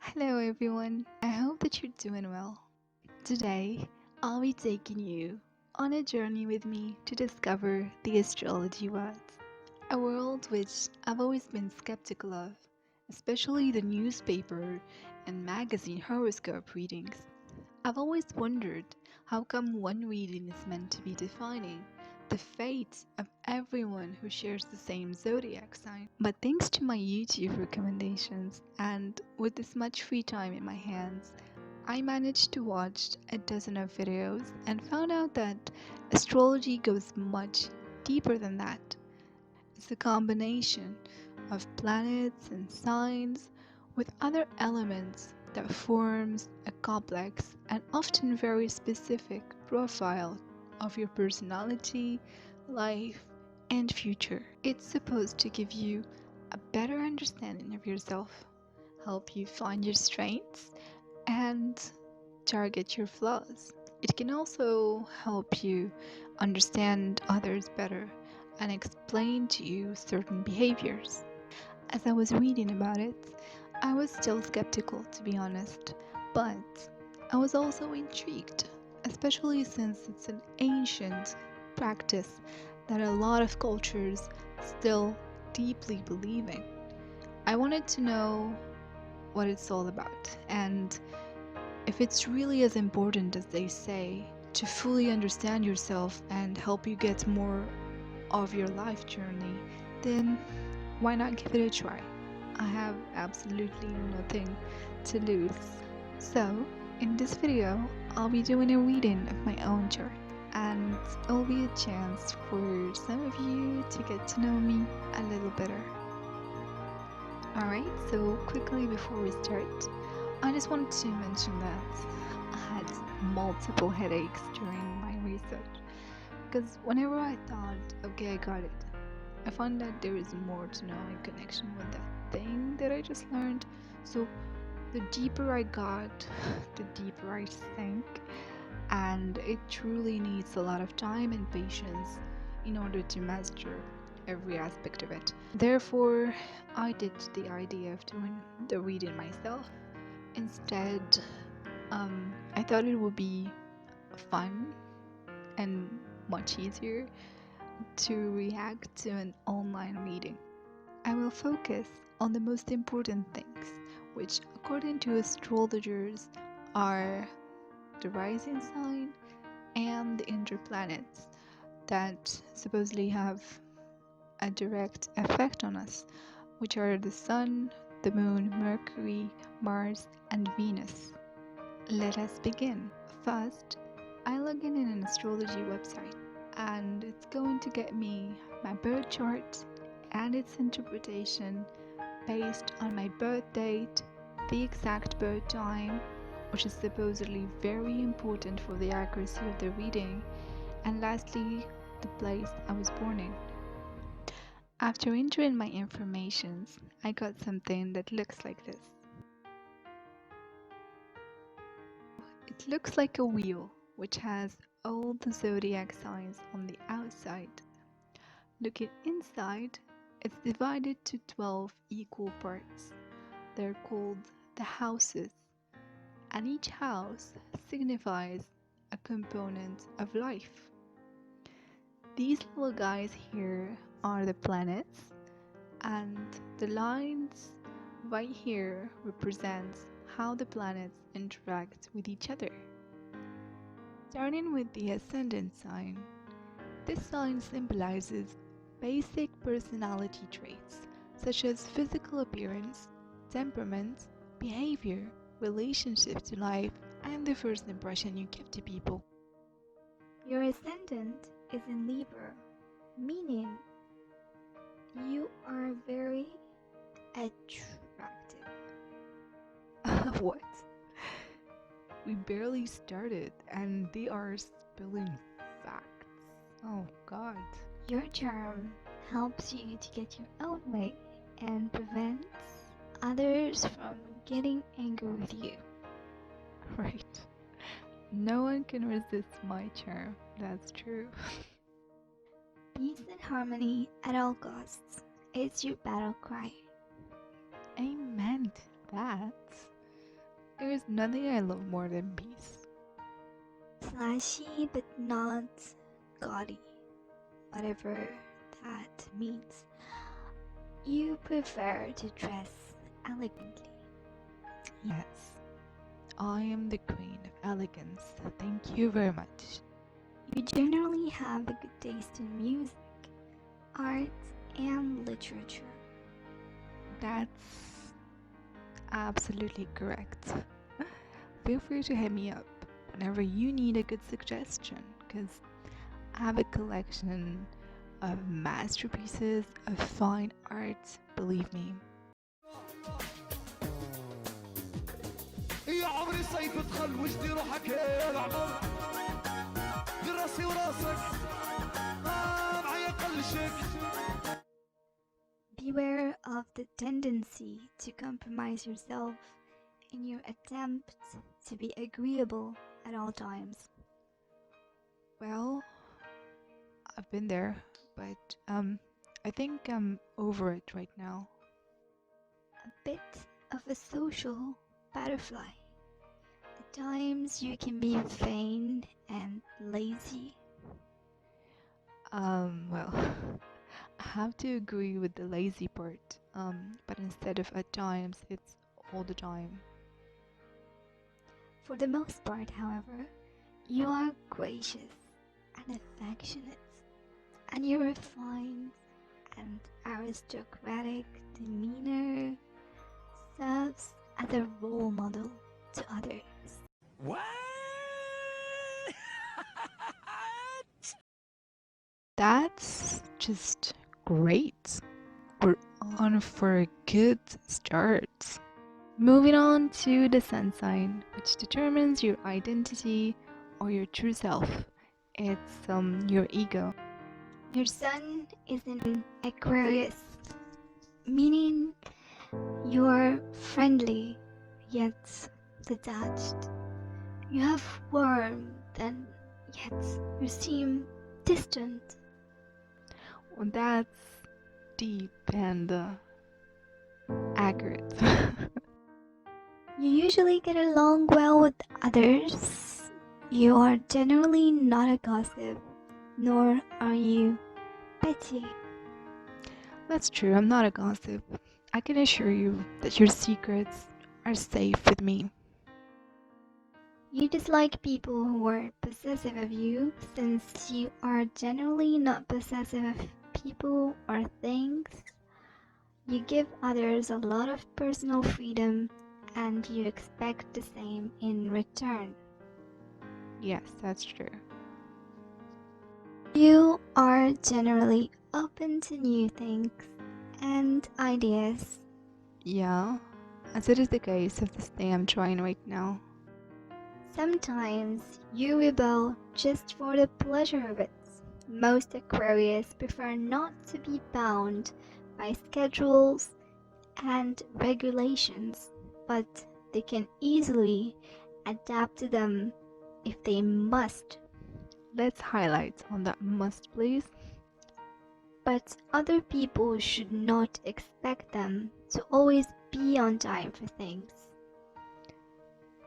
Hello everyone, I hope that you're doing well. Today, I'll be taking you on a journey with me to discover the astrology world. A world which I've always been skeptical of, especially the newspaper and magazine horoscope readings. I've always wondered how come one reading is meant to be defining the fate of everyone who shares the same zodiac sign. But thanks to my YouTube recommendations and with this much free time in my hands, I managed to watch a dozen of videos and found out that astrology goes much deeper than that. It's a combination of planets and signs with other elements that forms a complex and often very specific profile of your personality, life, and future. It's supposed to give you a better understanding of yourself, help you find your strengths, and target your flaws. It can also help you understand others better and explain to you certain behaviors. As I was reading about it, I was still skeptical, to be honest, but I was also intrigued, especially since it's an ancient practice that a lot of cultures still deeply believe in. I wanted to know what it's all about and if it's really as important as they say to fully understand yourself and help you get more of your life journey, then why not give it a try? I have absolutely nothing to lose. So, in this video, I'll be doing a reading of my own chart, and it'll be a chance for some of you to get to know me a little better. Alright, so quickly before we start, I just wanted to mention that I had multiple headaches during my research because whenever I thought, okay, I got it, I found that there is more to know in connection with that thing that I just learned. So the deeper I got, the deeper I sank, and it truly needs a lot of time and patience in order to master every aspect of it. Therefore, I ditched the idea of doing the reading myself. Instead, I thought it would be fun and much easier to react to an online reading. I will focus on the most important things, which, according to astrologers, are the rising sign and the interplanets that supposedly have a direct effect on us, which are the Sun, the Moon, Mercury, Mars, and Venus. Let us begin. First, I log in an astrology website, and it's going to get me my birth chart and its interpretation based on my birth date, the exact birth time, which is supposedly very important for the accuracy of the reading, and lastly, the place I was born in. After entering my informations, I got something that looks like this. It looks like a wheel, which has all the zodiac signs on the outside. Looking inside, it's divided to 12 equal parts. They're called the houses, and each house signifies a component of life. These little guys here are the planets, and the lines right here represents how the planets interact with each other. Starting with the ascendant sign, this sign symbolizes basic personality traits such as physical appearance, temperament, behavior, relationship to life, and the first impression you give to people. Your ascendant is in Libra, meaning you are very attractive. What? We barely started and they are spilling facts. Oh god. Your charm helps you to get your own way and prevents others from getting angry with you. Right. No one can resist my charm, that's true. Peace and harmony at all costs is your battle cry. Amen to that. There's nothing I love more than peace. Flashy but not gaudy, whatever that means. You prefer to dress elegantly. Yes, I am the queen of elegance. Thank you very much. You generally have a good taste in music, art, and literature. That's absolutely correct. Feel free to hit me up whenever you need a good suggestion, because I have a collection of masterpieces of fine art, believe me. يا عمري صيف دخل وجدي روحك يا العمر دير راسي وراسك معايا قلشك. Beware of the tendency to compromise yourself in your attempt to be agreeable at all times. Well, I've been there, but I think I'm over it right now. A bit of a social butterfly. At times you can be vain and lazy. Well, I have to agree with the lazy part. But instead of at times, it's all the time. For the most part, however, you are gracious and affectionate, and your refined and aristocratic demeanor serves as a role model to others. What? That's just great. We're on for a good start. Moving on to the sun sign, which determines your identity or your true self. It's your ego. Your sun is in Aquarius, meaning you're friendly yet detached. You have warmth and yet you seem distant. Well, that's deep and accurate. You usually get along well with others. You are generally not a gossip, nor are you petty. That's true, I'm not a gossip. I can assure you that your secrets are safe with me. You dislike people who are possessive of you, since you are generally not possessive of people or things. You give others a lot of personal freedom and you expect the same in return. Yes, that's true. You are generally open to new things and ideas. Yeah, as it is the case of this thing I'm trying right now. Sometimes you rebel just for the pleasure of it. Most Aquarius prefer not to be bound by schedules and regulations, but they can easily adapt to them if they must. Let's highlight on that must, please. But other people should not expect them to always be on time for things.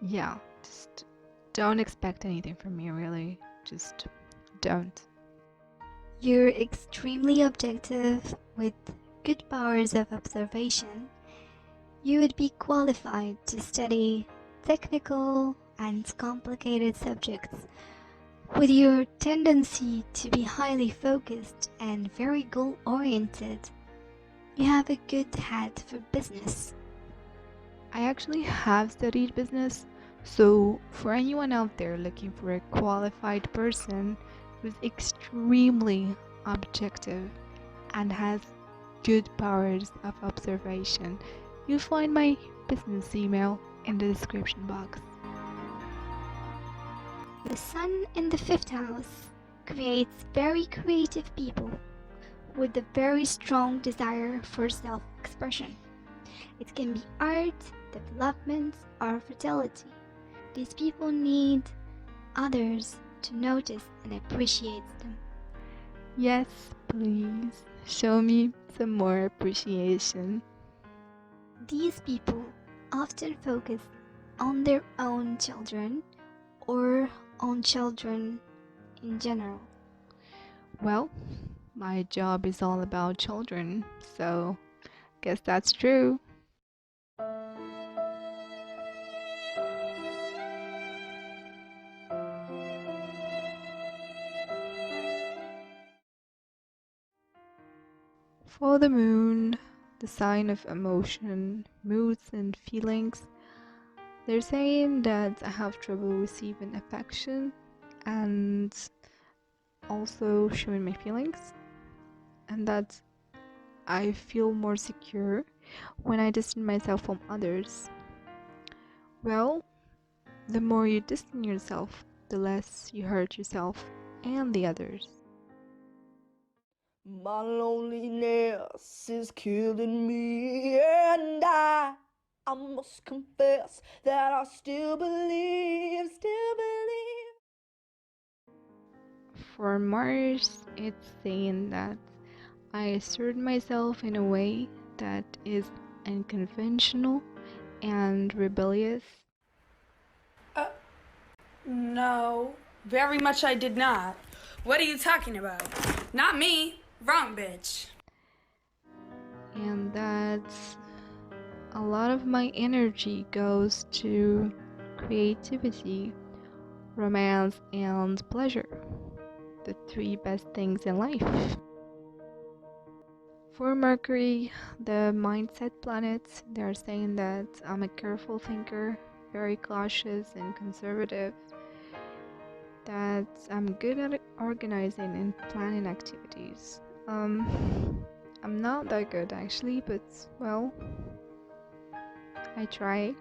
Yeah, just don't expect anything from me, really. Just don't. You're extremely objective with good powers of observation. You would be qualified to study technical and complicated subjects. With your tendency to be highly focused and very goal-oriented, you have a good head for business. I actually have studied business, so for anyone out there looking for a qualified person who's extremely objective and has good powers of observation, you'll find my business email in the description box. The sun in the 5th house creates very creative people with a very strong desire for self-expression. It can be art, development, or fertility. These people need others to notice and appreciate them. Yes, please, show me some more appreciation. These people often focus on their own children or on children in general? Well, my job is all about children, so guess that's true. For the moon, the sign of emotion, moods, and feelings, they're saying that I have trouble receiving affection and also showing my feelings, and that I feel more secure when I distance myself from others. Well, the more you distance yourself, the less you hurt yourself and the others. My loneliness is killing me, and I must confess that I still believe. For Mars, it's saying that I assert myself in a way that is unconventional and rebellious. No, very much I did not. What are you talking about? Not me. Wrong bitch. And that a lot of my energy goes to creativity, romance, and pleasure, the three best things in life. For Mercury, the mindset planet, they're saying that I'm a careful thinker, very cautious and conservative, that I'm good at organizing and planning activities. I'm not that good actually, but well, I try.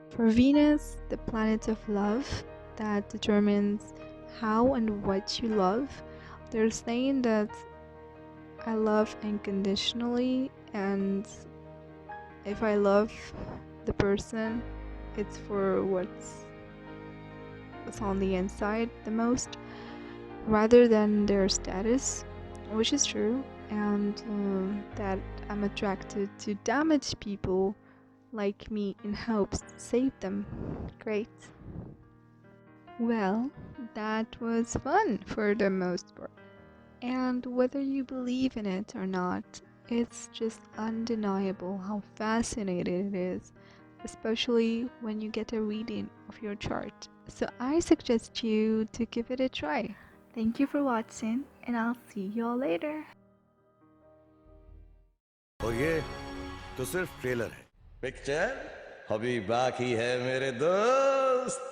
For Venus, the planet of love that determines how and what you love, they're saying that I love unconditionally, and if I love the person, it's for what's on the inside the most, rather than their status, which is true, and that I'm attracted to damaged people like me in hopes to save them. Great. Well, that was fun for the most part. And whether you believe in it or not, it's just undeniable how fascinating it is, especially when you get a reading of your chart. So I suggest you to give it a try. Thank you for watching, and I'll see you all later. और ये तो सिर्फ trailer है picture अभी बाकी है मेरे दोस्त